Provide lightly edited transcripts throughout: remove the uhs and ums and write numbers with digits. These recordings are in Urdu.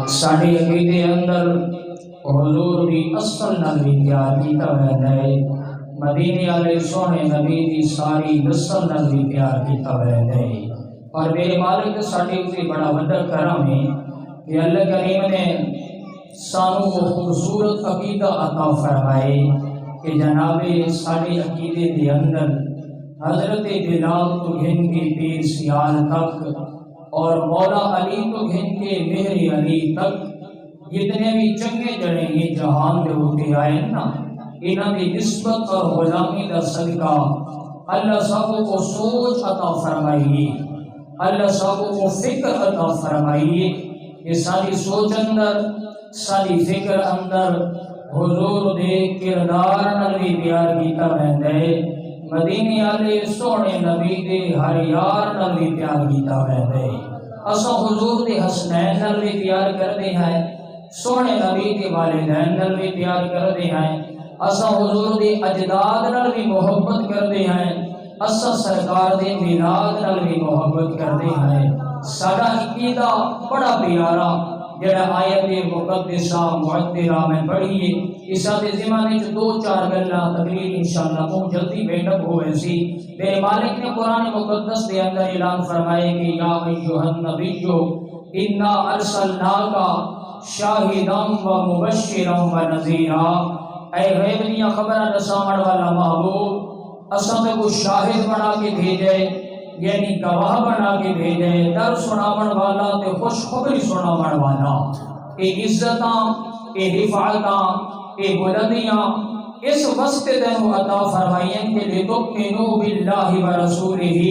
ساڑے عقیدے اندر حضور دی اصل نال بھی پیار کیتا ویندا ہے، مدینے والے سونے نبی دی ساری نسل نال بھی پیار کیتا ویندا ہے۔ اور میرے مالک ساڈے تے بڑا وڈا کرم ہے کہ اللہ کریم نے سانو وہ خوبصورت عقیدہ عطا فرمائے کہ جناب ساڑے عقیدے دے اندر حضرت بلال تو گھن کے پیر سیال تک اور مولا علی تو گھن کے مہر علی تک جتنے بھی چنگے جڑے یہ جہان دے ہوتے آئے نا، انہاں دی نسبت اور غلامی دا صدقہ اللہ سب کو سوچ عطا فرمائیے، اللہ سب کو فکر عطا فرمائیے کہ ساری سوچ اندر ساری فکر اندر حضور دے کردار نال بھی پیار کیتا ویندا ہے، مدینے والے سونے نبی دے ہر یار نال بھی پیار کیتا ویندا ہے۔ اساں حضور دے حسنین نال بھی پیار کردے ہیں، سونے نبی دے والدین نال بھی پیار کردے ہیں، اساں حضور دے اجداد نال بھی محبت کردے ہیں، اساں سرکار دے میلاد نال بھی محبت کردے ہیں۔ ساڈا عقیدہ بڑا پیارا جڑا آیت مقدسہ معطرہ میں پڑھیے، اس دے زمانے چ دو چار گلاں تقریر انشاءاللہ بہت جلدی وینڈ اپ ہوئے سی۔ میرے مالک نے قرآن مقدس دے اندر اعلان فرمائے کہ یا ایھا النبی انا ارسلناک شاہدا و مبشرا و نذیرا، اے غیب دیاں خبراں دساون والا محبوب، اساں تے کو شاہد بنا کے بھیجے، یعنی گواہ بنا کے بھیجے، ڈر سناون والا تے خوشخبری سناون والا۔ اے عزتاں، اے رفعتاں، اے بلندیاں اس واسطے تینوں عطا فرمائیں کہ لتؤمنوا باللہ ورسولہ،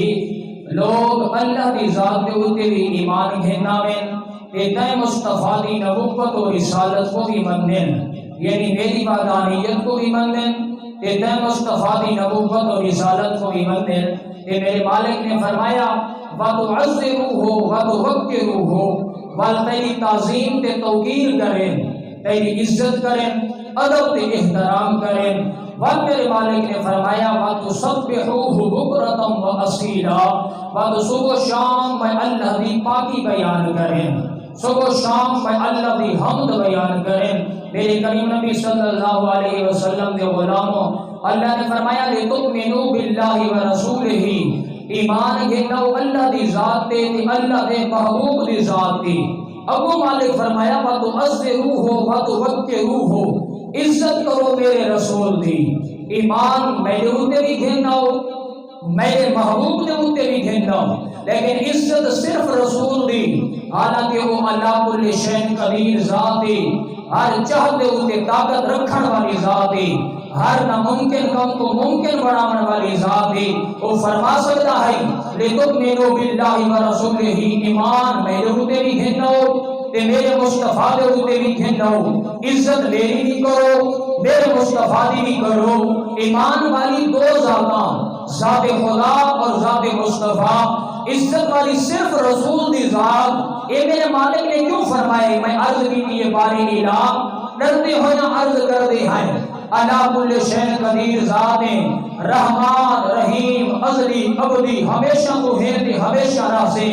لوگ اللہ دی ذات دے اوتے بھی ایمان گھناویں تے تے مصطفیٰ دی نبوت و رسالت کو بھی منن، یعنی میری وحدانیت کو بھی منن تے تے مصطفیٰ دی نبوت و رسالت کو بھی منن۔ کہ میرے مالک نے فرمایا وَتُعَزِّرُوهُ وَتُوَقِّرُوهُ، وال تیری تعظیم تے توقیر کریں، تیری عزت کریں، ادب تے احترام کریں۔ وال میرے مالک نے فرمایا وَتُسَبِّحُوهُ بُكْرَةً وَأَصِيلًا، وال صبح شام میں اللہ دی پاکی بیان کریں، صبح شام میں اللہ دی حمد بیان کریں۔ میرے کریم نبی صلی اللہ علیہ وسلم کے غلاموں، اللہ نے فرمایا لتؤمنوا باللہ ورسولہ، ایمان گھنو اللہ دی ذات تے اللہ دے محبوب دی ذات تے۔ ابو مالک فرمایا وَتُعَزِّرُوهُ وَتُوَقِّرُوهُ، عزت کرو میرے رسول دی، ایمان میرے اوتے بھی گھنو، میرے محبوب دے اوتے بھی گھنو، لیکن عزت صرف رسول دی، حالانکہ وہ اللہ کل شیء قدیر ذات ہے، ہر چاہتے اوتے طاقت رکھن والی ذات ہے، ہر ناممکن کام کو ممکن بنانے والی ذات ہے۔ وہ فرما سکتا ہے لتؤمنوا باللہ ورسولہ، ایمان میرے ہوتے بھی گھنو تے میرے مصطفیٰ دے ہوتے بھی گھنو، عزت میری بھی کرو میرے مصطفیٰ دی بھی کرو۔ ایمان والی دو ذاتاں، ذات خدا اور ذات مصطفیٰ، عزت والی صرف رسول دی ذات۔ اے میرے مالک نے کیوں فرمائے، میں عرض کی یہ باری الہ ڈرتے ہو یا عرض کر دے ہیں، اللہ کل شیء قدیر ذات رحمان رحیم ازلی ابدی، ہمیشہ تو ہے تے ہمیشہ رہ سے۔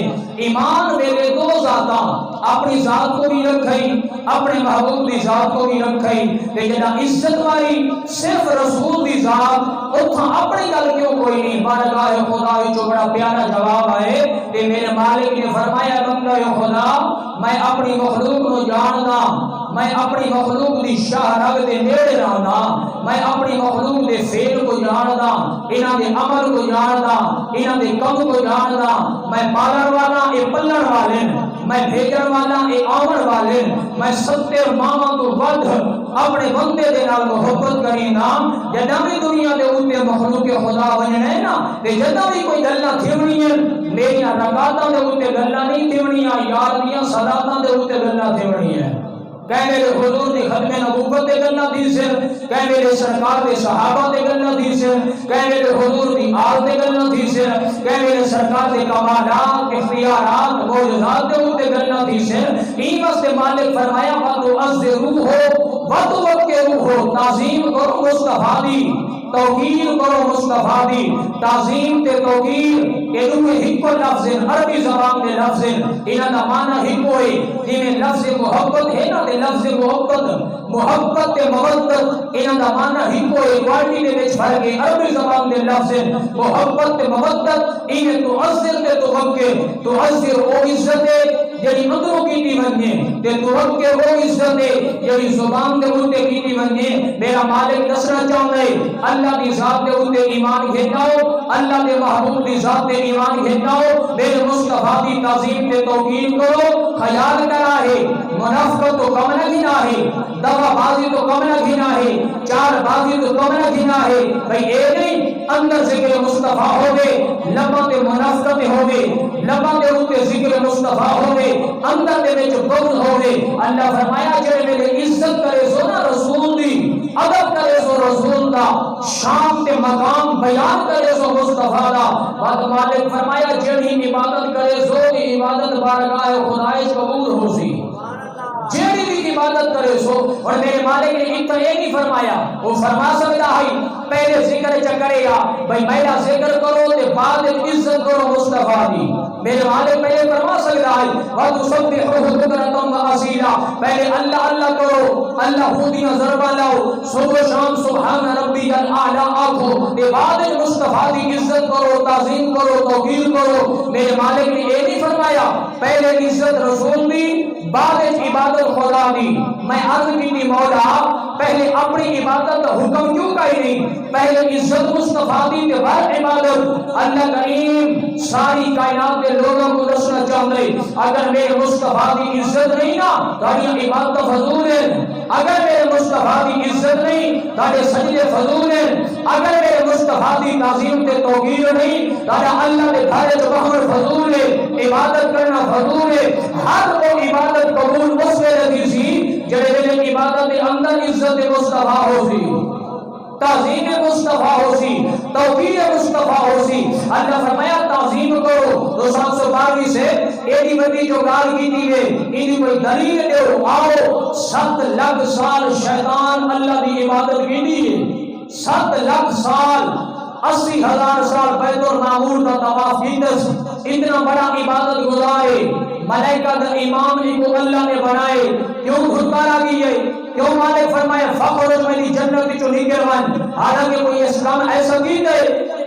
ایمان میرے دو ذاتاں، اپنی ذات کو بھی رکھیں، اپنے محبوب دی ذات کو بھی رکھیں، لیکن عزت والی صرف رسول دی ذات، اتھا اپنی گل کیوں کوئی نہیں۔ بارگاہ خدا جو بڑا پیارا جواب آئے کہ میرے مالک نے فرمایا بندہ خدا، میں اپنی مخلوق کو جاندا، میں اپنی مخلوق دی شاہ رگ دے نیڑے رہندا، میں اپنی مخلوق دے فعل کو جاندا، انہاں دے عمل کو جاندا، انہاں دے کم کو جاندا، میں پالن والا اے پلن والے، میں بھیجن والا اے آون والے، میں 70 ماواں تو ود اپنے بندے دے نال محبت کرینا۔ جداں بھی دنیا دے اوتے مخلوق خدا بننا ہے نا، تے جداں بھی کوئی گلاں تھیونیاں میریاں رکعتاں دے اوتے گلاں نہیں تھیونیاں، یار دیاں صلاتاں دے اوتے گلاں تھیونیاں، کہ میرے حضور دی ختم نبوت دے گلاں دی سے، کہ میرے سرکار دے صحابہ دے گلاں دی سے، کہ میرے حضور دی آل دے گلاں دی سے، کہ میرے سرکار دے کمالات اختیارات معجزات دے اوتے گلاں دی سے۔ این واسطے مالک فرمایا وَتُعَزِّرُوهُ وَتُوَقِّرُوهُ، تعظیم کرو مصطفیٰ دی، توقیر کرو مصطفیٰ دی تعظیم تے توقیر یہ دونوں ہکو لفظ عربی زبان دے لفظ انہاں دا معنی ہکو ہے جویں لفظ محبت ہے نا تے لفظ محبت تے مودت انہاں دا معنی ہکو ہے کوالٹی دے وچ فرق ہے عربی زبان دے لفظ محبت تے مودت انہیں تعزر تے توقیر تعزر او عزت ہے جڑی اندروں کیتی ونجے تے توقیر او عزت ہے جڑی زبان دے اوتے کیتی ونجے میرا مالک دسنا چاہندا ہے اللہ دی ذات دے اوتے ایمان گھناؤ اللہ دے محبوب دی ذات تے ایمان گھناؤ میرے مصطفیٰ دی تعظیم تے توقیر کرو خیال کرا ہے منافقت تو کم نہ گھنا ہے دوا بازی تو کم نہ گھنا ہے چار بازی تو کم نہ گھنا ہے بھئی اے نہیں اندر ذکر مصطفیٰ ہوگے لباں تے منافقت ہوگے لباں دے اوتے ذکر مصطفیٰ ہوگے اندر دے وچ بغض ہوگے اللہ فرمایا جڑے میرے عزت کرے سو نا رسول دی ادب کرے سو رسول دا شان تے مقام بیان کرے سو مصطفیٰ دا بات مالک فرمایا جڑی عبادت کرے سو دی عبادت بارگاہ خدائے قبول ہو سی جیڑی بھی عبادت کرے سو اور میرے مالک نے اتنا یہ نہیں فرمایا وہ فرما سکتا ہے پہلے ذکر چکرے گا بھئی پہلا ذکر کرو تے بعد عزت کرو مصطفیٰ دی میرے مالک پہلے فرما سکتا ہے وَتُسَبِّحُهُ بُكْرَةً وَأَصِيلًا پہلے اللہ اللہ کرو اللہ خودیاں ضربہ لاؤ صبح شام سبحان ربی الاعلیٰ آکھو تے بعد مصطفیٰ دی عزت کرو تعظیم کرو توقیر کرو میرے مالک نے یہ نہیں فرمایا پہلے عزت رسول دی بعد عبادت خدا دی میں عرض کی تھی مولا پہلے اپنی عبادت کا حکم کیوں کہی نہیں پہلے عزت مصطفیٰ دی تے بعد عبادت اللہ کریم ساری کائنات کے لوگوں کو دسنا چاہتے اگر میرے مصطفیٰ دی عزت نہیں نا تاری عبادت فضول ہے اگر میرے مصطفیٰ دی عزت نہیں تارے سجدے فضول ہیں اگر میرے مصطفیٰ دی تعظیم تے توقیر نہیں تارا اللہ دے گھر بہر فضول ہے عبادت کرنا فضول ہے ہر وہ عبادت قبول اس ویلے سی جڑے ویلے عبادت دے اندر عزت مصطفیٰ ہو سی تعظیم مصطفیٰ ہو سی توقیر مصطفیٰ ہو سی اللہ فرمایا تعظیم کرو 212 سے ایڈی بڑی جو گال کی تھی ہے انہی کوئی دلیل دے آؤ 7 لاکھ سال شیطان اللہ دی عبادت کی دی ہے 7 لاکھ سال 80,000 سال بیت المعمور کا طواف کیتس اتنا بڑا عبادت گزارے ملائکہ دا امام کو اللہ نے بنائے کیوں دھتکارا گئی کیوں مالک فرمائے فخر میری جنت چو نکل ون حالانکہ کوئی اسلام ایسا کی دے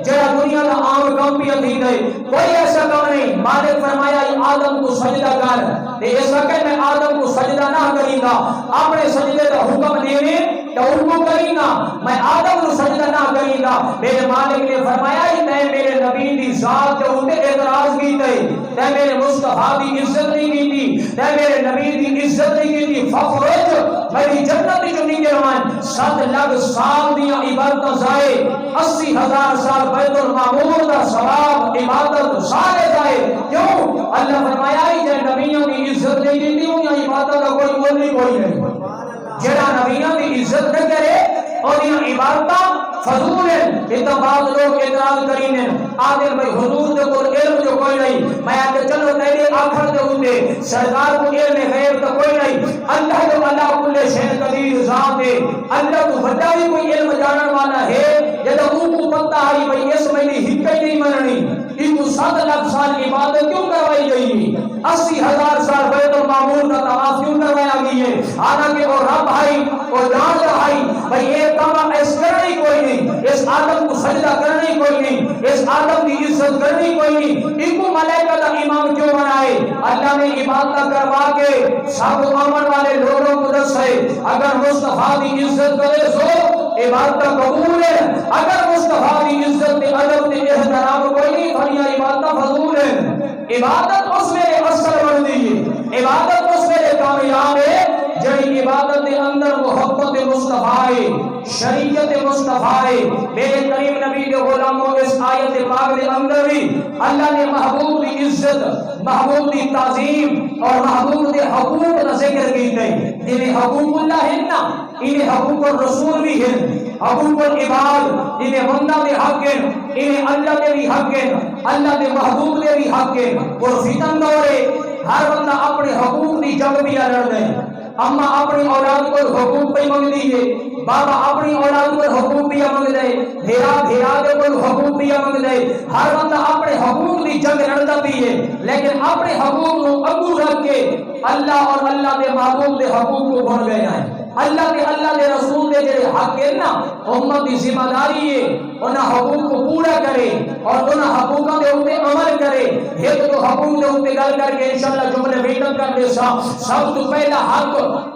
جڑا دنیا دا عام کام بھی تھی دے کوئی ایسا کام نہیں مالک فرمایا آدم کو سجدہ کر تے ایسا کہ میں آدم کو سجدہ نہ کریں گا اپنے سجدے دا حکم دینے تو ان کو کریں گا میں آدم کو سجدہ نہ کریں گا میرے مالک نے فرمایا میں میرے نبی دی ذات کے اوپر اعتراض کی تے میرے مصطفیٰ دی عزت نہیں کی تھی میرے نبی دی عزت نہیں کی تھی فخرج میری جنت جو نگران 7 لاکھ سال دیا عبادت ضائع 80,000 سال بیت المعمور دا ثواب عبادت سارے ضائع کیوں اللہ فرمایا ہے نبیوں کی عزت نہیں کی تھی انہیں عبادت کا کوئی مول نہیں کوئی نہیں جڑا نبیوں کی عزت نہ کرے اور یہ عبادت فضول ہے اتنا بعض لوگ اعتراض کریں آدھر بھائی حضور دے کو علم جو کوئی نہیں میں آتے چلو تیرے آخر دے ہوتے سرکار کو علم غیب تو کوئی نہیں اللہ جو اللہ کل شہر قدیر ذات ہے اللہ کو بڑا بھی کوئی علم جانن والا ہے جب ان کو پتہ آئی بھائی اس مہینے ہکے نہیں مننی ان کو 7 لاکھ سال عبادت کیوں کروائی گئی 80,000 سال بیت المعمور کا طواف کیوں کروایا گئی ہے حالانکہ وہ رب ہے وہ جان رہا ہے بھائی یہ کام اس کرنی کوئی نہیں اس آدم کو سجدہ کرنی کوئی نہیں اس آدم کی عزت کرنی کوئی نہیں ان کو ملائکہ کا امام کیوں بنائے اللہ نے عبادت کروا کے سب امن والے لوگوں کو دس ہے اگر مصطفیٰ کی عزت کرے سو عبادت قبول ہے اگر مصطفیٰ کی عزت ادب احترام کوئی نہیں تو عبادت فضول ہے عبادت اس میں اثر بن دی عبادت اس میں کامیاب ہے جڑی عبادت کے اندر محبت مصطفیٰ ہے شریعت مصطفیٰ ہے میرے کریم نبی کے غلاموں اس آیت پاک کے اندر بھی اللہ نے محبوب کی عزت محبوب کی تعظیم اور محبوب کے حقوق کا ذکر کیتے جنہیں حقوق اللہ ہے نا انہیں حقوق الرسول بھی ہیں حقوق العباد انہیں بندہ دے حق ہیں انہیں اللہ دے بھی حق ہیں اللہ دے محبوب دے بھی حق ہیں اور فتن دورے ہر بندہ اپنے حقوق کی جنگ بھی لڑ رہے اما اپنی اولاد کو حقوق پہ منگ دیئے، بابا اپنی اولاد کو حقوق بھی منگ دے، بھیرا دے کوئی حقوق بھی منگ دے، ہر بندہ اپنے حقوق دی جنگ لڑتا بھی ہے، لیکن اپنے حقوق کو اگو رکھ کے اللہ اور اللہ دے محبوب دے حقوق کو بھول گئے ہیں۔ اللہ دے رسول دے جڑے حق ہے نا، امت دی ذمہ داری ہے انہاں حقوق کو پورا کرے اور انہاں حقوقوں دے اوپر عمل کرے۔ ایک تو حقوق دے اوپر گل کر کے انشاءاللہ جملے بیٹھن کر دے سب تو پہلا حق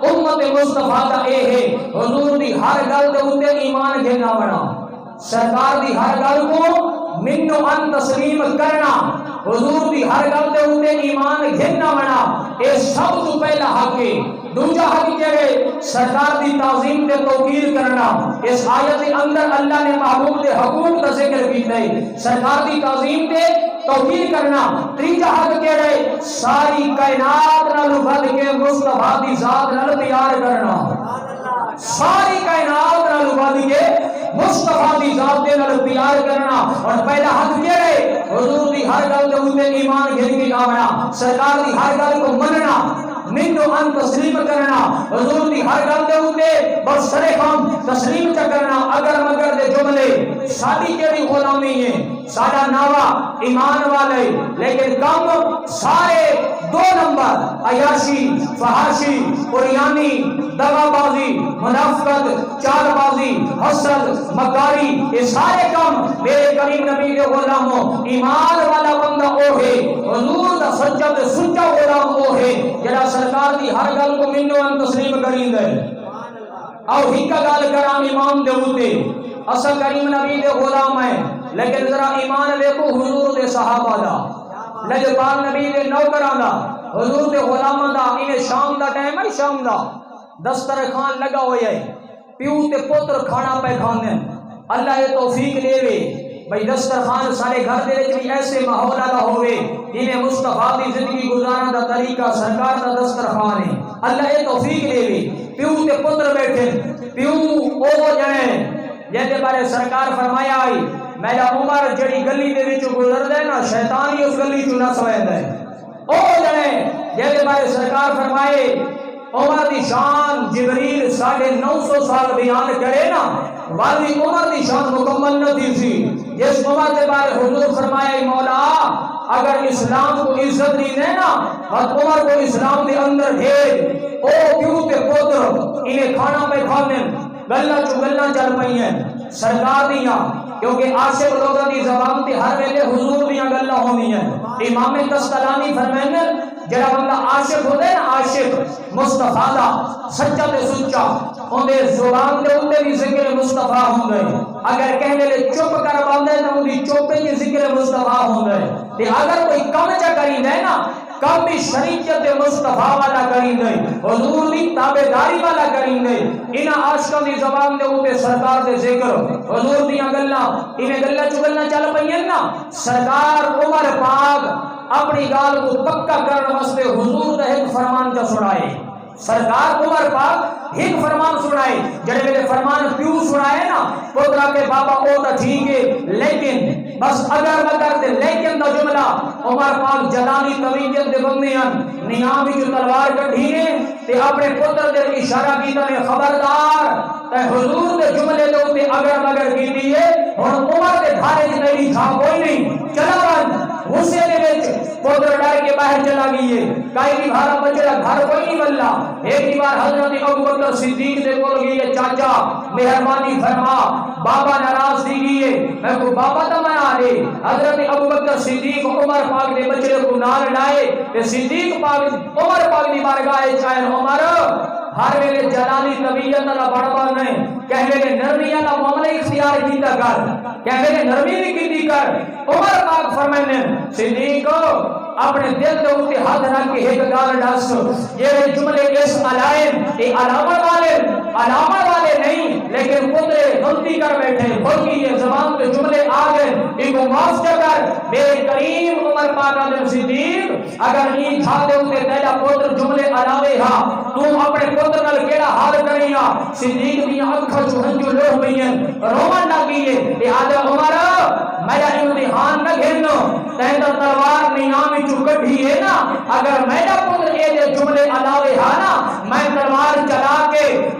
امت مصطفیٰ دا اے ہے حضور دی ہر گل دے اوپر ایمان گھنا بنا، سرکار دی ہر گل کو منو ان تسلیم کرنا، حضور دی ہر گل دے اوپر ایمان گھنا بنا، اے سب تو پہلا حق ہے۔ دوجا حق کیا ہے؟ سرکار دی تعظیم تے توقیر کرنا۔ اس آیت کے اندر اللہ نے محبوب دے حقوق کا ذکر کیتا ہے، سرکار دی تعظیم تے توقیر کرنا۔ تیجا حق کیا ہے؟ ساری کائنات نال ود کے مصطفیٰ دی ذات نال پیار کرنا، ساری کائنات نال ود کے مصطفیٰ دی ذات دے نال پیار کرنا۔ اور پہلا حق کیا ہے؟ حضور دی ہر گل دے اوپر ایمان گھن کے آونا، سرکار دی ہر گل کو مننا، منو ان تسلیم کرنا، حضور دی ہر گل دے اوپر بس سرخم تسلیم کرنا۔ اگر مگر دے جملے ساڈی کیڑی غلامی ہے، ساڈا ناوا ایمان والے لیکن کم سارے دو نمبر، عیاشی، فحاشی، قریانی، دغا بازی، منافقت، چال بازی، حسد، مکاری، یہ سارے کم میرے کریم نبی کے غلاموں ایمان والا بندہ او ہے، حضور دا سچا تے سچا غلام او ہے جڑا سرکار دی ہر گل کو منو ان تسلیم کریندا ہے۔ او ہکا گل کراں ایمان دے اوتے، اسا کریم نبی دے غلام ہیں لیکن ذرا ایمان دیکھو حضور دے صحابہ دا، لجپال نبی دے نوکراں دا، حضور دے غلاماں دا۔ انہیں شام دا ٹائم ہے، شام دا دسترخوان لگا ہویا ہے، پیو تے پتر کھانا پہ کھاندے، اللہ یہ توفیق دے وے بھئی دسترخوان سارے گھر دے وچ بھی ایسے ماحول والا ہوئے جنہیں مصطفیٰ دی زندگی گزارن دا طریقہ سرکار دا دسترخوان ہے، اللہ یہ توفیق دے وے۔ پیو تے پتر بیٹھے، پیو او جنے جہدے بارے سرکار فرمایا آئی میرا عمر جڑی گلی دے وچ گزر دے نا شیطان ہی اس گلی چوں نس ویندا ہے، او جنے جہدے بارے سرکار فرمائے عمر دی شان جبریل 950 سال بیان کرے نا، والی عمر دی شان مکمل نہ تھی سی۔ جس عمر کے بارے حضور فرمایا مولا اگر اسلام کو عزت نہیں دینا اور عمر کو اسلام دے اندر بھیج، او کیوں تے پتر انہیں کھانا پہ کھانے گلا چو گلا چل پئی ہیں سرکار دیاں، کیونکہ عاشق لوگوں دی زبان تے ہر ویلے حضور دیاں گلا ہونی ہیں۔ امام قسطلانی فرمائیں جڑا بندہ عاشق ہوتا ہے نا، عاشق مصطفیٰ دا سچا تے سچا، اندے زبان دے اوتے بھی ذکر مصطفیٰ ہوندے، اگر کہنے لے چپ کر باندے تو اندی چوپے کی ذکر مصطفیٰ ہوندے، تے اگر کوئی کم چا کریں دے نا کم بھی شریعت مصطفیٰ والا کریں دے، حضور دی تابعداری والا کریں دے، انہاں عاشقاں دی زبان دے اوتے سرکار دے ذکر حضور دیاں گلاں انہیں گلا چگلنا چل پئیں نا۔ سرکار عمر پاک اپنی گال کو پکا کرنے واسطے حضور دے ایک فرمان کا سنائے، سرکار عمر پاک ایک فرمان سنائے، جڑے میرے فرمان پیو سنائے نا پترا کے بابا او تا ٹھیک ہے لیکن بس اگر مگر تے لیکن دا جملہ عمر پاک جلالی طبیعت دے بندے ہیں نیامی جو تلوار کٹھی نے تے اپنے پتر دے اشارہ کیتا نے خبردار تے حضور دے جملے دے اوتے اگر مگر کیتی ہے ہن عمر دے گھر وچ نہیں تھا کوئی نہیں، چلا بن غصے دے وچ پتر ڈر کے باہر چلا گئی ہے، کائی بھی بھارا بچڑا گھر کوئی نہیں بلّا۔ ایک بار حضرت ابوبکر صدیق دے کول گئی ہے، چاچا مہربانی فرما بابا ناراض تھی گئی ہے، میں کو بابا تو منا دے۔ حضرت ابوبکر صدیق عمر پاک دے بچڑے کو نال لائے تے صدیق پاک عمر پاک دی بارگاہ چاہے عمر ہر ویلے جلالی طبیعت اللہ بڑھ بڑھنے کہنے لے نرمی اللہ معاملہ اختیار کیتا کر، کہنے لے نرمی بھی کیتی کر۔ عمر پاک فرمائنے صدیق اپنے دل دے اوتے ہاتھ رکھ کے ایک گال ڈس، یہ جملے اس علائم یہ علامہ والے نہیں لیکن پترے غلطی کر بیٹھے بھول کی یہ زبان کے جملے آ گئے ان کو معاف کر۔ میرے کریم عمر پاک علیہ صدیق اگر این تھا دے اوتے تیرا پتر جملے علاوے ہاں تو اپنے پتر نال کیڑا حال کریں گا؟ صدیق دی اکھاں چوں ہنجو لوہ پئیں رومن لگی ہے، لہذا عمر میرا امتحان نہ گھنو تیندا تلوار نیام چوں کڈھی ہے نا، اگر میرا پتر اے دے جملے علاوے ہاں نا میں تلوار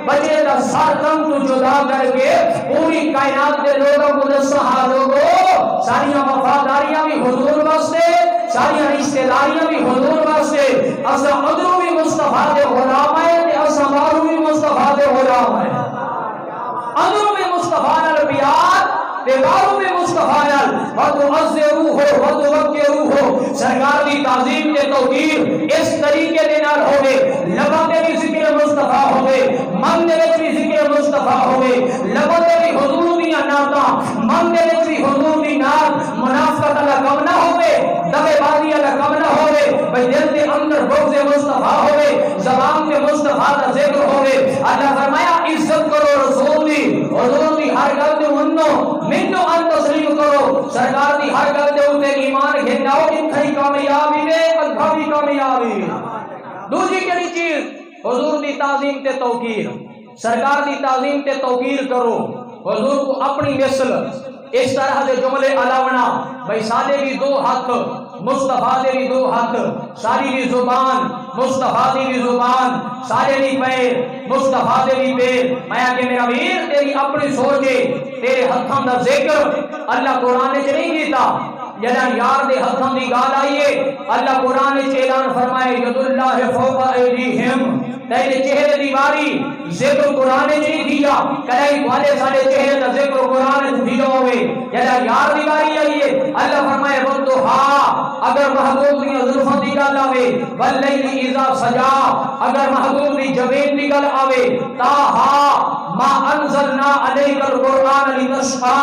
بچے دا سارکم تو جدا کر کے پوری کائنات دے لوگوں کو دسہا لوگوں ساریاں وفاداریاں بھی حضور واسطے ساریاں رشتہ داریاں بھی حضور واسطے اسا ادرو بھی مصطفیٰ دے غلام ہے تے اسا مارو بھی مصطفیٰ دے غلام ہے ادرو بھی مصطفیٰ نال پیار دیواروں میں مصطفیٰ نال وَتُعَزِّرُوهُ وَتُوَقِّرُوهُ سرکار دی تعظیم تے توقیر اس طریقے دے نال ہوے لباں تے بھی ذکر مصطفیٰ ہوے من دے وچ بھی ذکر مصطفیٰ ہوے لباں تے بھی حضور دی نعتاں من دے وچ بھی حضور دی نعت منافقت والا کم نہ ہوے دغے بازی والا کم نہ ہوے بھئی دل دے اندر بغض مصطفیٰ ہوے زبان تے مصطفیٰ دا ذکر ہوے اللہ فرمایا عزت کرو رسول دی حضور دی ہر گل تے منو منو ان تسلیم کرو سرکار دی ہر گل دے اوتے ایمان گھناؤ جتھے کامیابی دے اگھا بھی کامیابی دوسری کیڑی چیز حضور دی تعظیم تے توقیر سرکار دی تعظیم تے توقیر کرو حضور کو اپنی مثل اس طرح دے جملے علاوہ بھئی سادے بھی دو ہاتھ مصطفیٰ دے بھی دو ہاتھ ساری بھی زبان مصطفیٰ دی بھی زبان سارے بھی پیر مصطفیٰ دے بھی پیر میں کہ میرا ویر تیری اپنی سوچے تیرے ہتھاں دا ذکر اللہ قرآن نے نہیں کیتا جداں یار دے ہتھاں دی گال آئیے اللہ قرآن نے اعلان فرمائے ید اللہ فوق ایدیہم تیرے چہرے دی باری ذکر قرآن نے نہیں دیا کہیں والے سارے چہرے دا ذکر قرآن نے دیا ہوئے جداں یار دی باری آئیے اللہ فرمائے والضحیٰ اگر محبوب دی زلفاں دی گل آوے واللیل اذا سجا اگر محبوب دی جبین دی گل آوے تاہا ما انزلنا علیک القرآن لتشقى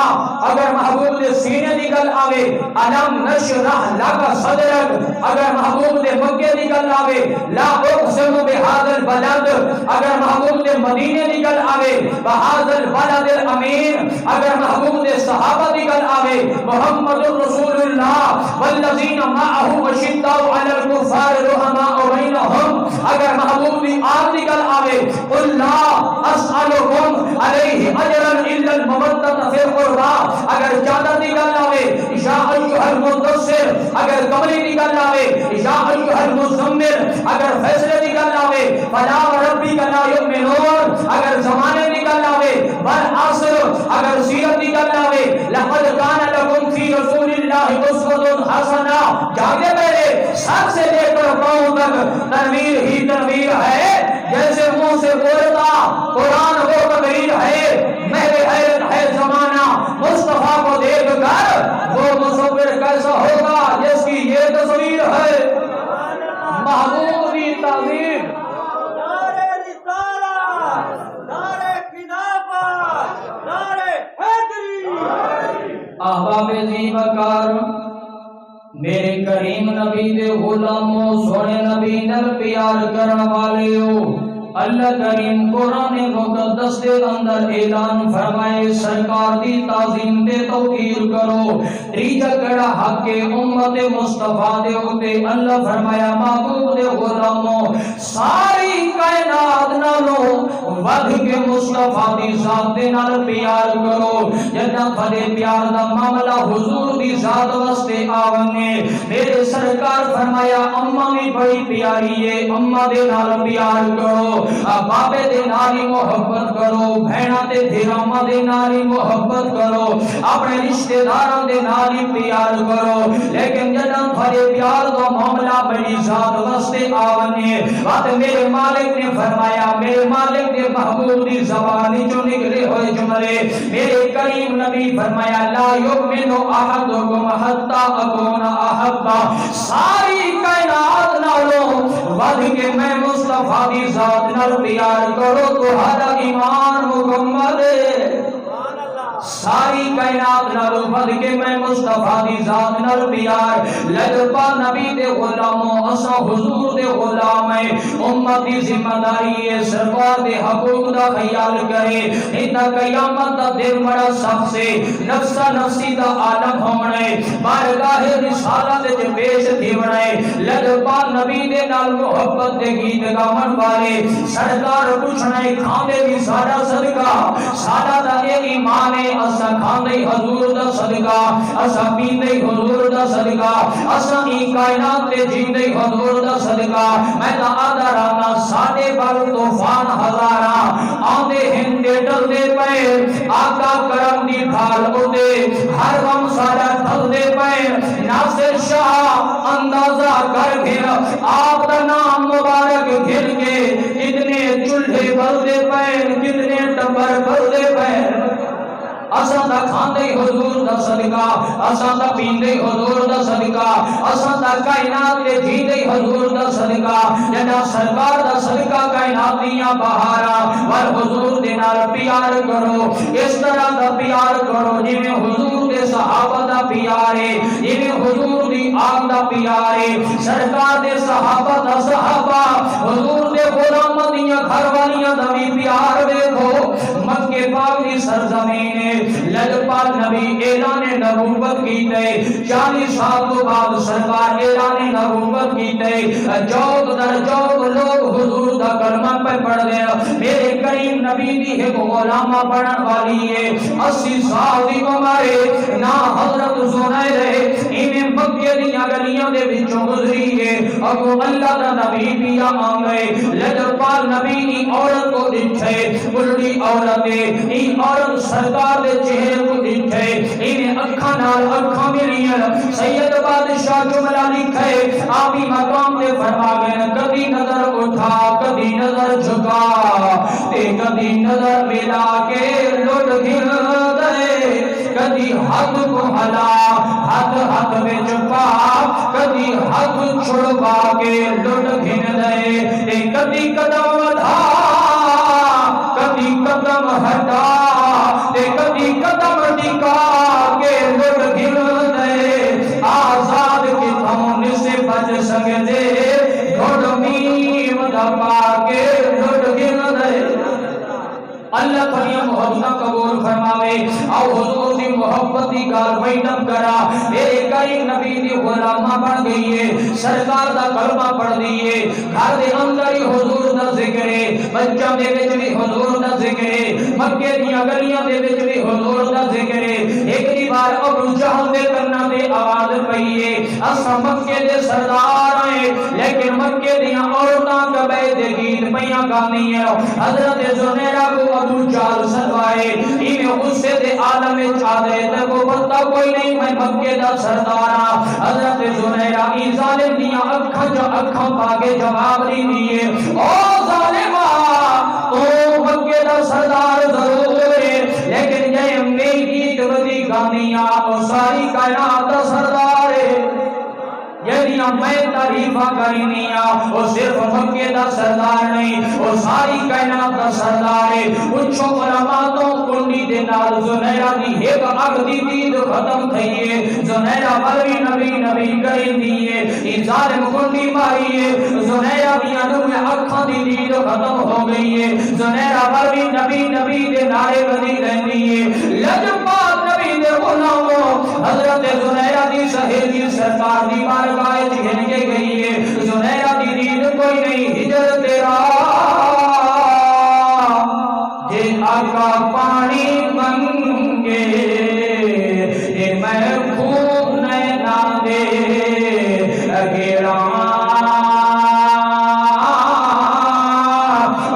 اگر محبوب دے سینے دی گل آوے الم نشرح لک صدرک اگر محبوب دے مکے دی گل آوے لا اقسم بهذا البلد اگر محبوب دے مدینے دی گل آوے بهذا البلد الامین اگر محبوب دے صحابہ دی گل آوے محمد رسول اللہ والذین معه اشداء علی الکفار رحماء بینہم اگر محبوب دی آل دی گل آوے قل لا اسألکم علیہ اجرا الا المودۃ فی القربى اگر زیادہ دی گل آوے یا ایھا المدثر اگر کملی دی گل آوے یا ایھا المزمل اگر فیصلے دی گل آوے فلا وربک لا یؤمنون اگر زمانے دی گل آوے والعصر اگر سیرت دی گل آوے لقد کان لکم فی رسول اللہ اسوۃ حسنہ جاگے میرے سر سے لے کر پاؤں تک تنویر ہی تنویر ہے جیسے منہ سے بولتا قرآن وہ تقریر ہے میرے حیرت ہے زمانہ مصطفیٰ کو دیکھ کر وہ مصور کیسا ہوگا جس کی یہ تصویر ہے محبوب کی تعظیم نعرہ رسالت نعرہ خلافت نعرہ حیدری احباب زیبکار میرے کریم نبی دے غلاموں سونے نبی نل پیار کرن والیو اللہ کریم قرآن مقدس دے اندر اعلان فرمائے سرکار دی تعظیم دے توقیر کرو تریجا کڑا حق امت مصطفیٰ دے ہوتے اللہ فرمایا محبوب دے غلاموں ساری کائنات نالو ودھ کے مصطفیٰ دی ذات دے نال پیار کرو جنہ پھلے پیار دا معاملہ حضور دی ذات واسطے آونے میرے سرکار فرمایا اماں بھی بڑی پیاری ہے اماں دے نال پیار کرو باپے دے نالی محبت کرو بہنا دے دھیراما دے نالی محبت کرو اپنے رشتہ داروں دے نالی پیار کرو لیکن جنم بھرے پیار دو معاملہ بڑی ذات واسطے آونے بات میرے مالک نے فرمایا میرے مالک نے محبوب دی زبانی جو نکلے ہوئے جملے میرے کریم نبی فرمایا لا یؤمن احدکم حتی اکون احبا ساری کائنات نالو ودھ کے میں مصطفیٰ دی ذات نال پیار کرو تو ہر ایمان مکمل ہے ساری کائنات نال ود کے میں مصطفیٰ دی ذات نال پیار لجپا نبی دے غلاموں اسا حضور دے غلام ہیں امت دی ذمہ داری ہے سرکار دے حقوق دا خیال کرے اینا قیامت دا دن بڑا سخت سے نفسا نفسی دا عالم ہونے بارگاہ رسالت وچ پیش دیونے لجپا نبی دے نال محبت دے گیت گاون والے سرکار پوچھنے کھاندے بھی سارا صدقہ سارا دا ایمان ہے اسا کھاندے حضور دا صدقہ اسا پیندے حضور دا صدقہ اسا ای کائنات تے جیندے حضور دا صدقہ میں تا آدھا رانا ساڑے بار طوفان ہزاراں آدھے ہندے ڈل دے پے آقا کرم دی ڈھال اتے ہر غم سارا ڈھل دے پے ناصر شاہ اندازہ کر گھر آپ دا نام مبارک گھر کے کتنے چولہے بل دے پے کتنے ٹبر بل دے پے اساں دا کھاندے حضور دا صدقہ اساں دا پیندے حضور دا صدقہ اساں دا کائنات دے جیندے حضور دا صدقہ جڑا سرکار دا صدقہ کائنات دیاں بہارا ور حضور دے نال پیار کرو اس طرح دا پیار کرو جویں حضور دے صحابہ دا پیار ہے جویں حضور دی آگ دا پیار ہے سرکار دے صحابہ دا صحابہ حضور دے غلاماں دیاں گھر والیاں دا بھی پیار دیکھو مکے پاک دی سرزمین ہے لجپال نبی اعلان نبوت کیتے 40 سال تو بعد سرکار اعلان نبوت کیتے جوگ در جوگ لوگ حضور دا کلمہ پہ پڑھ دیا میرے کریم نبی دی ایک غلامہ پڑھن والی ہے 80 سال دی عمر ہے نہ حضرت زنیر ہے انہیں مکے دیاں گلیاں دے وچوں گزری ہے اگو اللہ دا نبی بھی آن گئے لجپال نبی ای عورت کو دکھے بلڈی عورت ہے ای عورت سرکار دے چہرے کو دکھے انہیں اکھاں نال اکھاں ملیاں سید بادشاہ جملہ لکھے آبی مقام دے فرما گئے کبھی نظر اٹھا کبھی نظر جھکا تے کبھی نظر ملا کے لٹ گر دے کبھی ہاتھ کو ہلا ہاتھ میں چپا کبھی ہاتھ چھڑوا کے لٹ گر دے تے کبھی قدم ودھا کبھی قدم ہٹا تے کبھی قدم ٹکا کے لٹ گر دے آزاد کے تھون سے بچ سکتے ڈھوڑ میم دبا کے لٹ گر دے اللہ تھوڑی محبت قبول فرماوے او حضور دی محبت دی گال ویڈم کرا میرے کریم نبی دی غلامہ بن گئی ہے سرکار دا کلمہ پڑھ دیئے گھر دے اندر ہی حضور دا ذکر ہے بچہ دے وچ بھی حضور دا ذکر ہے مکے دیاں گلیاں دے وچ بھی حضور دا ذکر ہے ایک دی بار ابو جہل دے کرنا دے آواز پئی ہے اساں مکے دے سردار ہیں لیکن مکے دیاں عورتاں کبے دے گیت پیاں گاندی ہیں حضرت زنیرہ کو ابو جہل سنوائے انہیں غصے دے عالم میں چاہدے تے وہ بندہ کوئی نہیں میں مکے دا سردارا حضرت زنیرہ ای ظالم دیاں اکھاں پاکے جواب نہیں دیئے او ظالمہ تو مکے دا سردار ضرور ہے لیکن یہ میری گیت ودی گانیاں او ساری کائنات دا سردار ہے یعنی میں تعریفہ کرینیاں وہ صرف مکے دا سردار نہیں وہ ساری کائنات دا سردار ہے پوچھو علماء کنڈی دے نال زنیرہ دی ایک اگ دی دید ختم تھئیے زنیرہ بلوی نبی کریم دیئے ان ظالم کنڈی ماریے زنیرہ دی انوی اکھاں دی دید ختم ہو گئی ہے زنیرہ بلوی نبی دے نارے بدی رہنیے لجپال نبی دے غلاموں حضرت زنیرہ دی سہیلی سرکار دی بارگاہ گھن کے گئی ہے زنیرہ دی دید کوئی نہیں ہجر تیرا جے آقا پانی منگے اے میں خوب نینا دے گیڑا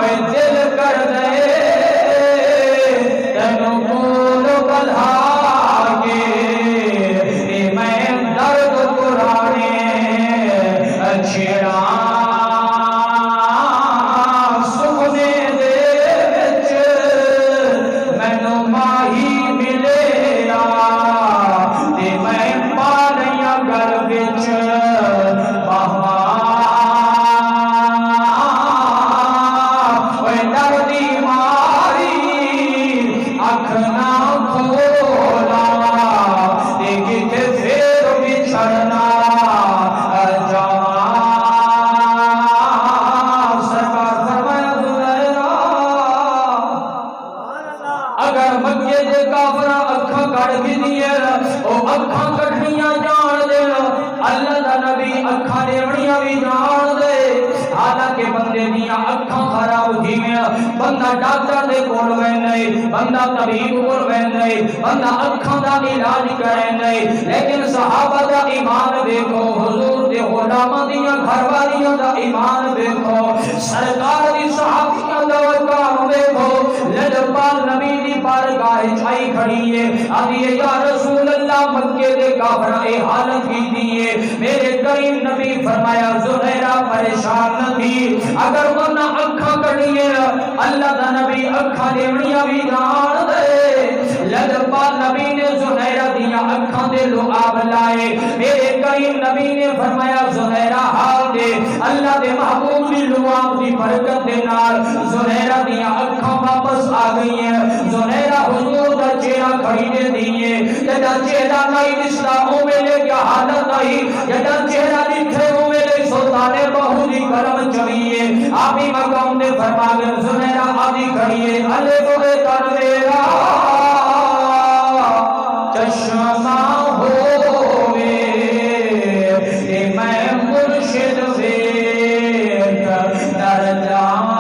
اے دل کر دے تنو بول بلھا کے اے میں درد پرانے چھیڑا سکھنے دے وچ مینو ماہی ملے تے میں پالیاں گھر وچ اوے دردی ماری اکھ نہ کھولا تے کتے پھر بچھڑنا اگر مکے دے کافرہ اکھاں کڑ بھی دیئے او اکھاں کڑھنیاں جان دے اللہ دا نبی اکھاں ریونیاں بھی جان دے حالانکہ بندے دیاں اکھاں خراب دیئے بندہ ڈاکٹر دے کول ویندے بندہ طبیب کول ویندے بندہ اکھاں دا علاج کریں لیکن صحابہ دا ایمان دیکھو حضور دے غلاماں دیاں گھر والیاں دا ایمان دیکھو سرکار دی صحابیاں دا وقار دیکھو آئی کھڑی ہے آدھی یا رسول اللہ مکے دے کافراں اے حالت کی دیئے میرے کریم نبی فرمایا زہیرہ پریشان نہ تھی اگر انہاں اکھاں کڑیے اللہ دا نبی اکھاں دیونیاں بھی جان دے لجپا نبی نے زہیرہ دیا اکھاں دے لعاب لائے میرے کریم نبی نے فرمایا زہیرہ حال دے اللہ دے محبوب دی لعاب دی برکت دے نال زہیرہ دیا اکھاں واپس آ گئی ہیں زہیرہ حضور دا چہرہ کھڑی دے دیئے جدا چہرہ نہیں دستا او میلے کیا حالت آئی جدا چہرہ دکھے او میلے سلطانے بہو دی کرم چویے آبی مقام دے فرما گئے زہیرہ آدھی کھڑیے علی بہے تنویرہ چشمہ ہوئے اے میں مرشد ویت در جان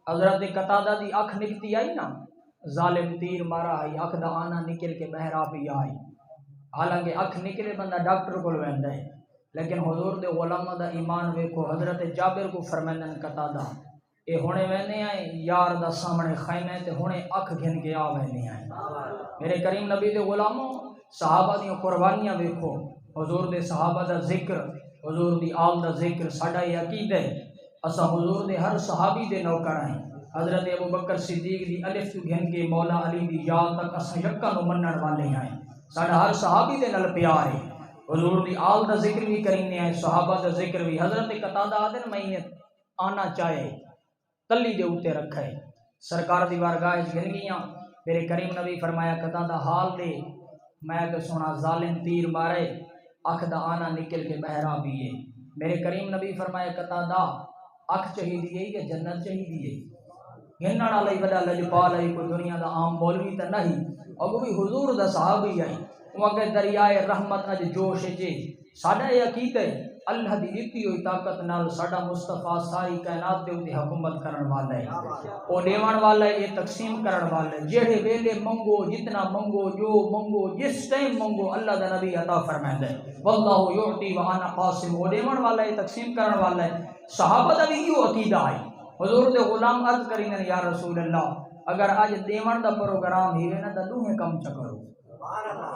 حضرت قتادہ دی اکھ نکتی آئی نا ظالم تیر مارا آئی اکھ دا آنا نکل کے بہرا بھی آئی حالانکہ اکھ نکلے بندہ ڈاکٹر کو لویندا ہے لیکن حضور دے علماء دا ایمان ویکھو حضرت جابر کو فرمائندن قتادہ اے ہونے وینے آئے یار دا سامنے خیمے تے ہونے اکھ گھن کے آ وینے آئے میرے کریم نبی دے غلاموں صحابہ دی قربانیاں ویکھو حضور دے صحابہ دا ذکر حضور دی آل دا ذکر ساڈا یہ عقیدہ ہے اسا حضور دے ہر صحابی دے نوکر ہیں حضرت ابو بکر صدیق دی الف تو گھن کے مولا علی دی یاد تک اسا یکا نو منن والے ہیں ساڈا ہر صحابی دے نال پیار ہے حضور دی آل دا ذکر بھی کرینے ہیں صحابہ دا ذکر بھی حضرت قتادہ آدن میں آنا چاہے تلی دے اوتے رکھا ہے سرکار دی بارگاہ وچ گھن گیاں میرے کریم نبی فرمایا قتادہ حال دے میں تو سونا ظالم تیر مارے اکھ دا آنا نکل کے بہرا بھی ہے میرے کریم نبی فرمایا قتادہ اکھ چاہیے کہ جنت چاہیے گھنن والا ہی بڑا لجپال ہے کوئی دنیا دا عام مولوی تے نہیں اگو بھی حضور دا صحابی ہے وہ کہ دریائے رحمت اج جوش جے ساڈا یہ عقیدہ ہے اللہ دی دتی ہوئی طاقت نال ساڈا مصطفیٰ ساری کائنات دے اوتے حکومت کرن والا ہے او دیوان والا ہے یہ تقسیم کرن والا ہے جڑے ویلے منگو جتنا منگو جو منگو جس ٹائم منگو اللہ دا نبی عطا فرمائندا ہے واللہ یعطی وانا قاسم او دیوان والا ہے تقسیم کرن والا ہے صحابہ دا بھی یہ عقیدہ ہے حضور دے غلام عرض کرین یا رسول اللہ اگر آج دیوان دا پروگرام ہی نا تے دوہے کم چکرو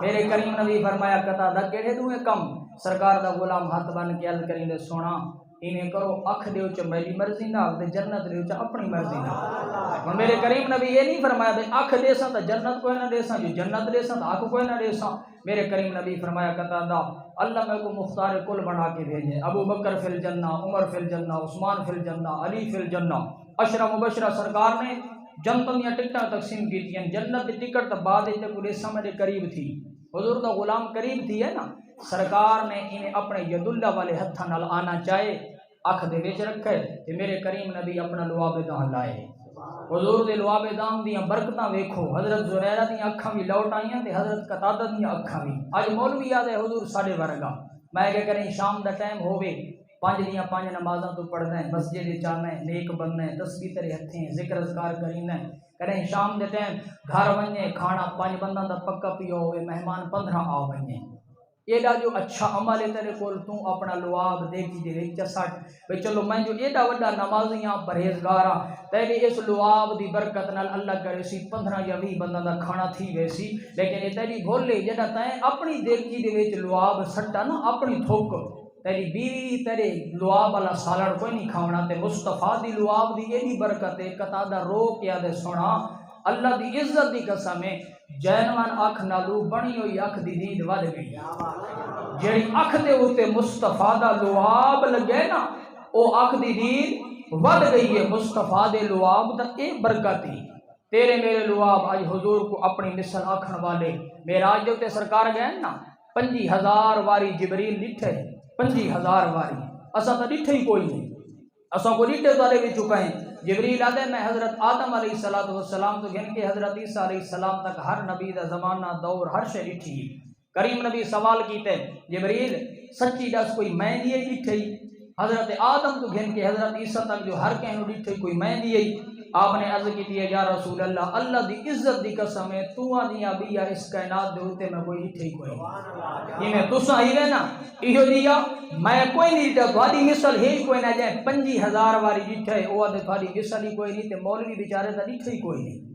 میرے کریم نبی فرمایا قتادہ کیڑے دوہے کم سرکار دا غلام ہاتھ بن کے عرض کرین سونا انہیں کرو اکھ دیو چ میری مرضی نہ تے جنت دیو چ اپنی مرضی نہ میرے کریم نبی یہ نہیں فرمایا بھئی اکھ دیساں تے جنت کوئی نہ دیساں جو جنت دیساں تے اکھ کوئی نہ دیساں میرے کریم نبی فرمایا قتادہ اللہ میں کو مختار کل بنا کے بھیجے ابو بکر فی الجنہ عمر فی الجنہ عثمان فی الجنہ علی فی الجنہ عشرہ مبشرہ سرکار نے جنتوں یا ٹکٹاں تقسیم کی تھی جنت کی ٹکٹ تو بعد پورے سمجھ قریب تھی حضور دا غلام قریب تھی ہے نا سرکار نے انہیں اپنے ید اللہ والے ہتھاں نال آنا چاہے اکھ دے وچ رکھے تے میرے کریم نبی اپنا لعاب دان لائے حضور دے لعاب دان دیاں برکتاں ویکھو حضرت زہیرہ دیاں اکھاں بھی لوٹ آئیاں تے حضرت قتادہ دیاں اکھاں بھی اج مولوی یاد ہے حضور ساڈے ورگا میں کہ کریں شام دا ٹائم ہوے 5 دیاں 5 نمازاں تو پڑھنا ہے مسجد جانا ہے نیک بننا ہے تسبیح تیرے ہتھیں ذکر اذکار کرنا ہے کریں شام دے ٹائم گھر ونجے کھانا 5 بنداں دا پکا پیو ہوئے مہمان 15 آ ونجے ایڈا جو اچھا عمل ہے تیرے کول تو اپنا لعاب دیکھی دے وچ سٹ بھئی چلو میں جو ایڈا وڈا نمازیاں پرہیزگاراں تیری اس لعاب دی برکت نال اللہ کرے سی 15 یا 20 بنداں دا کھانا تھی ویسی لیکن یہ تیری بھولے جڑا تیں اپنی دیکھی دے وچ لعاب سٹا نا اپنی تھوک تیری بیوی تیرے لعاب والا سالڑ کوئی نہیں کھاونا تے مصطفیٰ دی لعاب دی یہ برکت ہے قطادہ رو کے آدھے سونا اللہ دی عزت دی قسم ہے جینوان اکھ نالو بنی ہوئی اکھ دی دید ود گئی جیڑی اکھ دے ہوتے مصطفیٰ دا لعاب لگے نا او اکھ دی دید ود گئی ہے مصطفیٰ دے لعاب دا اے برکتی تیرے میرے لعاب آج حضور کو اپنی مثل آکھن والے معراج دے ہوتے سرکار گئے نا 50,000 واری جبریل لٹھے 50,000 واری اسا تا لٹھے ہی کوئی نہیں اسا کو لٹھے والے بھی چکے ہیں جبریل آدھے میں حضرت آدم علیہ السلام تو گن کے حضرت عیسیٰ علیہ السلام تک ہر نبی دا زمانہ دور ہر شے لٹھی کریم نبی سوال کیتے جبریل سچی دس کوئی میں دیے لٹھے حضرت آدم تو گھن کے حضرت عیسیٰ تک جو ہر کہنو لٹھے کوئی میں دیے آپ نے عرض کی ہے یا رسول اللہ اللہ دی عزت دی قسم ہے تو آنیا بیا اس کائنات دے ہوتے میں کوئی لٹھے کوئی نہیں یہ میں تسا ہی رہنا ایہو دیا میں کوئی نہیں لٹھا تھوڑی مثل ہی کوئی نہ جائے 50,000 واری لٹھے وہ آدھے تھوڑی مثل ہی کوئی نہیں تے مولوی بیچارے تا لٹھے کوئی نہیں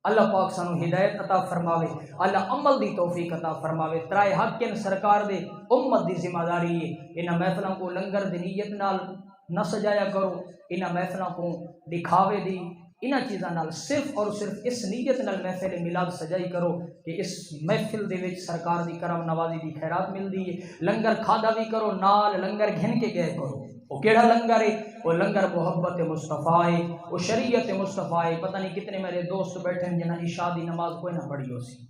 اللہ پاک سانو ہدایت عطا فرماوے اللہ عمل دی توفیق عطا فرماوے ترائے حق کن سرکار دے امت دی ذمہ داری ہے انہاں محفلوں کو لنگر دی نیت نال نہ سجایا کرو انہاں محفلوں کو دکھاوے دی انہاں چیزاں نال صرف اور صرف اس نیت نال محفل میلاد سجائی کرو کہ اس محفل دے وچ سرکار دی کرم نوازی دی خیرات ملدی ہے لنگر کھادا بھی کرو نال لنگر گھن کے گئے کرو وہ کیڑا لنگر ہے وہ لنگر محبت مصطفیٰ ہے وہ شریعت مصطفیٰ ہے پتہ نہیں کتنے میرے دوست بیٹھے ہیں جنہاں عشاء دی نماز کوئی نہ پڑھی ہو سی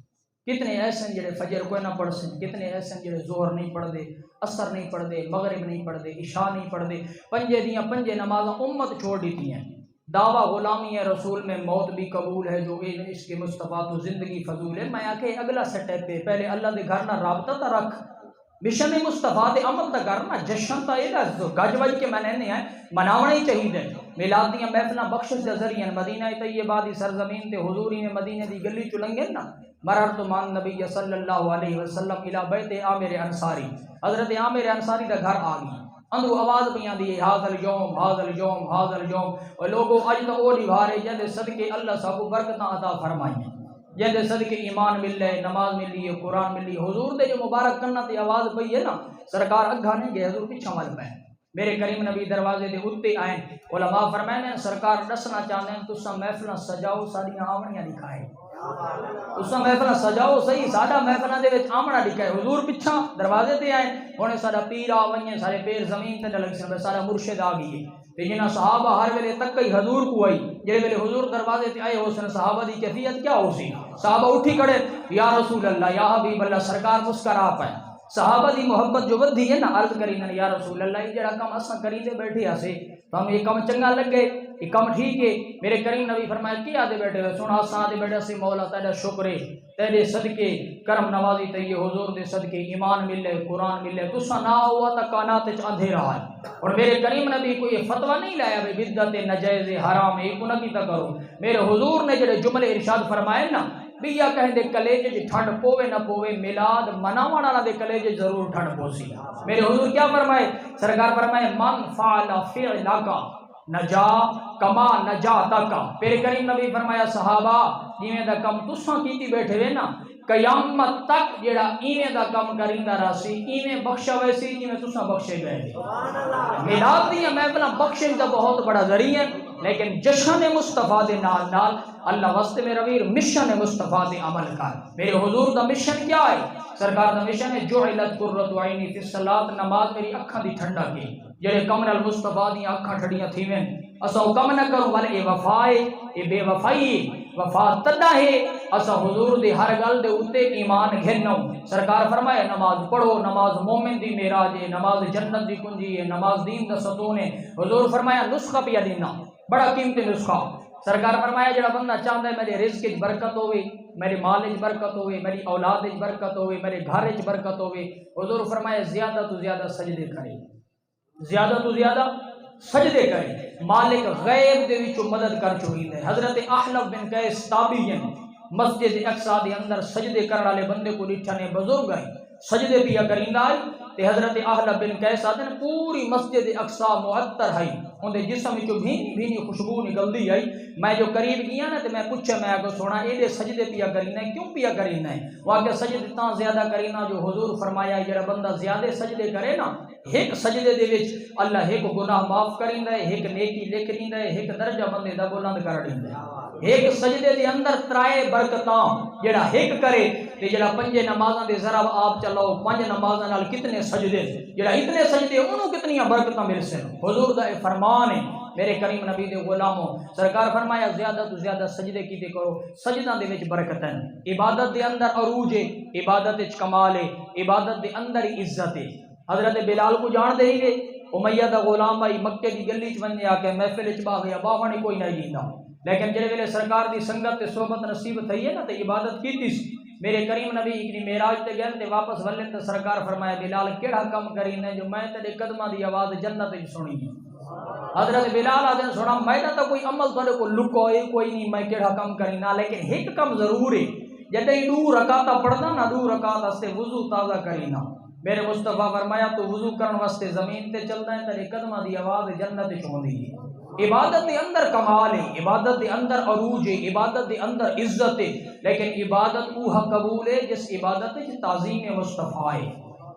کتنے ایسے ہیں جڑے فجر کوئی نہ پڑھ سن کتنے ایسے ہیں جڑے ظہر نہیں پڑھ دے عصر نہیں پڑھ دے مغرب نہیں پڑھ دے عشاء نہیں پڑھ دے پنجے نمازاں امت چھوڑ دیتی ہیں دعویٰ غلامی ہے رسول میں موت بھی قبول ہے جو اس کے مصطفیٰ تو زندگی فضول ہے میں آکے اگلا سٹیپ پہ پہلے اللہ دے گھر نہ رابطہ تا رکھ مشن مصطفیٰ دے عمل تا کرنا جشن تا یہ گج وج کے میں نہیں ہے مناونا ہی چاہیے میلاد دیاں محفلاں بخشش دے ذریعے مدینہ طیبہ دی سرزمین تے حضوری نے مدینہ دی گلی چلنگے نا مررت مان نبی صلی اللہ علیہ وسلم الى بیت عامر انصاری حضرت عامر انصاری دا گھر آ گئی اندرو آواز بھی آندی ہے حاضر یوم حاضر یوم حاضر یوم اور لوگوں اج تو او نبھارے جندے صدقے اللہ صاحب کو برکتاں عطا فرمائیں جندے صدقے ایمان مل لے نماز ملی ہے قرآن ملی حضور دے جو مبارک کرنا تے آواز پئی ہے نا سرکار اگھا نہیں گئے حضور پیچھے مل پے میرے کریم نبی دروازے دے اتے آئے علماء فرمائے سرکار دسنا چاہتے ہیں تساں محفلاں سجاؤ ساڈیاں آونیاں دکھائے تساں محفلاں سجاؤ صحیح ساڈا محفلاں دے وچ آمنا دکھائے حضور پیچھے دروازے تے آئے ہونے ساڈا پیر آ ونجے سارے پیر زمین تے لگ سن سارا مرشد آ گئی تے جنہاں صحابہ ہر ویلے تک ہی حضور کو آئی جے ویلے حضور دروازے تے آئے حسن صحابہ دی کیفیت کیا ہو سی صحابہ اٹھی کھڑے یا رسول اللہ یا حبیب اللہ سرکار مسکرا پائے صحابہ دی محبت جو ودھی ہے نا عرض کری نا یا رسول اللہ یہ جڑا کم اساں کریندے بیٹھے ہسے تو ہم یہ کم چنگا لگے یہ کم ٹھیک ہے میرے کریم نبی فرمایا کیا دے بیٹھے ہوئے سنا اساں دے بیٹھے سی مولا تیرا شکر ہے تیرے صدقے کرم نوازی تے یہ حضور دے صدقے ایمان ملے قرآن ملے تساں نہ ہوا تا کائنات وچ اندھیرا ہے اور میرے کریم نبی کو یہ فتویٰ نہیں لایا بھئی بدعت ناجائز حرام ہے کو نہ کیتا کرو میرے حضور نے جڑے جملے ارشاد فرمائے نا بیا کہیں دے کلیجے جی ٹھنڈ پوے نہ پوے میلاد مناوان والا دے کلیجے ضرور ٹھنڈ پوسی میرے حضور کیا فرمائے سرکار فرمائے من فعل فعلکا نجا کما نجاتکا میرے کریم نبی فرمایا صحابہ جیویں دا کم تساں کیتی بیٹھے ہوئے نا قیامت تک جڑا ایویں دا کم کریندا راسی ایویں بخشا ویسی جیویں تساں بخشے گئے میلاد دی محفلاں بخشش دا بہت بڑا ذریعہ ہے لیکن جشن مصطفیٰ دے نال نال اللہ واسطے میرا ویر مشن مصطفیٰ دے عمل کر میرے حضور دا مشن کیا ہے سرکار دا مشن ہے جعلت قرۃ عینی فی الصلاۃ نماز میری اکھاں دی ٹھنڈا کی جڑے کم نال مصطفیٰ دی اکھاں ٹھڈیاں تھیویں اسا کم نہ کرو ول اے وفا ہے اے بے وفائی وفا تدا ہے اسا حضور دی ہر گل دے اوتے ایمان گھنو سرکار فرمایا نماز پڑھو نماز مومن دی معراج ہے نماز جنت دی کنجی ہے نماز دین دا ستون ہے حضور فرمایا نسخہ پیا دینا بڑا قیمتی نسخہ سرکار فرمایا جڑا بندہ چاہتا ہے میرے رزق وچ برکت ہوے میرے مال وچ برکت ہوے میری اولاد وچ برکت ہوے میرے گھر وچ برکت ہوے حضور فرمایا زیادہ تو زیادہ سجدے کرے زیادہ تو زیادہ سجدے کرے مالک غیب دے وچوں مدد کر چکی ہے حضرت احنف بن قیس تابعی مسجد اقصی دے اندر سجدے کرن والے بندے کو ڈٹھا نے بزرگ ہے سجدے پیا کریندا ہے تے حضرت اہل بن قیس آتے ہیں پوری مسجد اقصا معطر ہے اندے جسم وچوں بھینی بھینی خوشبو نکلدی آئی. میں جو قریب گیا نا تے میں پوچھا میں آگے سونا اے دے سجدے پیا کرینا ہے کیوں پیا کرینا ہے؟ وہ آگے سجدے تاں زیادہ کرینا جو حضور فرمایا ہے جڑا بندہ زیادہ سجدے کرے نا ایک سجدے دے وچ اللہ ایک گناہ معاف کریندا ہے ایک نیکی لکھ دیندا ہے ایک درجہ بندے دا بلند کر دیندا ہے. ایک سجدے دے اندر ترائے برکتاں جڑا ایک کرے تے جڑا پنجے نمازاں دے ذرا آپ چلاؤ پنج نمازاں نال کتنے سجدے جڑا اتنے سجدے انہوں کتنیاں برکتاں مل سن. حضور دا فرمان ہے میرے کریم نبی دے غلاموں سرکار فرمایا زیادہ تو زیادہ سجدے کیتے کرو سجدہ دے وچ برکت ہے. عبادت دے اندر عروج ہے عبادت وچ کمال ہے عبادت دے اندر عزت ہے. حضرت بلال کو جان دے گے امیہ دا غلام بھائی مکے دی گلی وچ ونجے آ کے محفل وچ با گیا باہن کوئی نہیں جیندا لیکن جڑے ویلے سرکار دی سنگت تے صحبت نصیب تھی ہے نا تے عبادت کیتی سی. میرے کریم نبی ایک معراج تے گئے تے واپس ولے تے سرکار فرمایا بلال کیڑا کم کرینا جو میں تیرے قدماں دی آواز جنت وچ سنی ہے. حضرت بلال آدھے سنا میں تو کوئی عمل تھوڑے کو لکو ہے کوئی نہیں میں کیڑا کم کرینا لیکن ایک کم ضرور ہے جدے 2 رکعتاں پڑھدا نا 2 رکعت واسطے وضو تازہ کرینا. میرے مصطفیٰ فرمایا تو وضو کرن واسطے زمین تے چلدا ہے تیرے قدماں دی آواز جنت وچ ہوندی ہے. عبادت دے اندر کمال ہے عبادت دے اندر عروج ہے عبادت دے اندر عزت ہے لیکن عبادت وہ قبول ہے جس عبادت وچ تعظیم مصطفیٰ ہے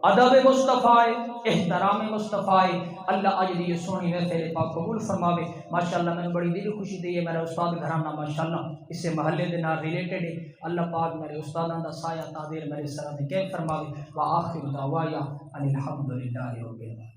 ادب مصطفیٰ ہے احترام مصطفیٰ ہے. اللہ اج دی سونی محفل پاک قبول فرماوے. ماشاءاللہ میں بڑی دل خوشی دی ہے میرا استاد گھرانہ ماشاءاللہ اس سے محلے دے نال ریلیٹڈ ہے. اللہ پاک میرے استاداں دا سایہ تعبیر میرے سر تے قائم فرماوے. وآخر دعوایا ان الحمدللہ رب العالمین.